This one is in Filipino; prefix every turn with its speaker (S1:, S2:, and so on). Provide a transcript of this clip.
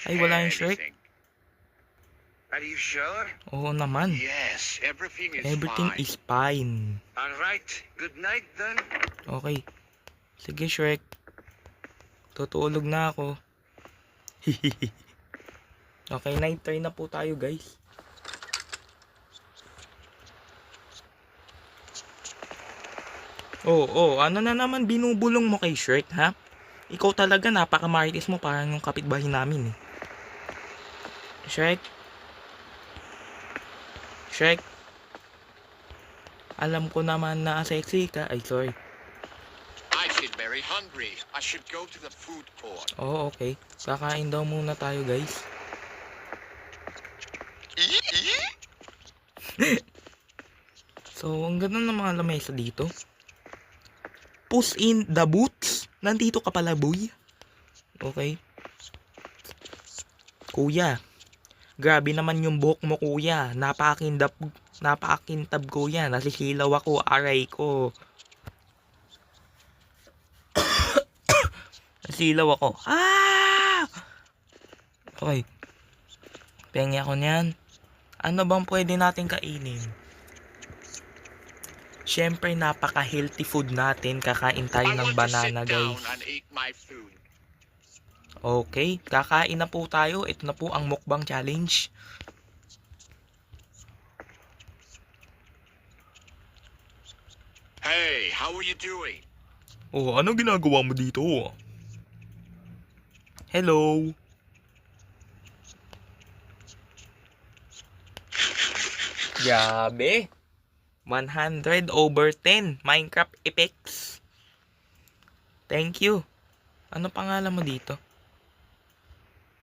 S1: Ay, wala yung Shrek.
S2: anything. Are you sure?
S1: Oo naman.
S2: Yes, everything is
S1: Everything
S2: fine.
S1: is fine.
S2: All right. Good night then.
S1: Okay. Sige, Shrek. Tutulog na ako. Okay, night try na po tayo, guys. Ano na naman binubulong mo kay Shrek, ha? Ikaw talaga, napaka-marites mo, parang yung kapitbahay namin, eh. Shrek? Shrek? Alam ko naman na sexy ka. Ay, sorry.
S2: I feel very hungry. I should go to the food court.
S1: Okay. Kakain daw muna tayo, guys. So, ang ganda ng mga lamesa dito. Puss in the boots. Nandito ka pala, boy. Okay. Kuya. Grabe naman yung buhok mo, kuya. Napakakintab, kuya. Nasisilaw ako, aray ko. Nasilaw ako. Ah! Okay. Pengi ako niyan. Ano bang pwede natin kainin? Siyempre, napaka-healthy food natin. Kakain tayo ng banana, guys. Okay, kakain na po tayo. Ito na po ang mukbang challenge.
S2: Hey, how are you doing?
S1: Ano ginagawa mo dito? Hello? Grabe. 100/10 Minecraft effects. Thank you. Ano pangalan mo dito?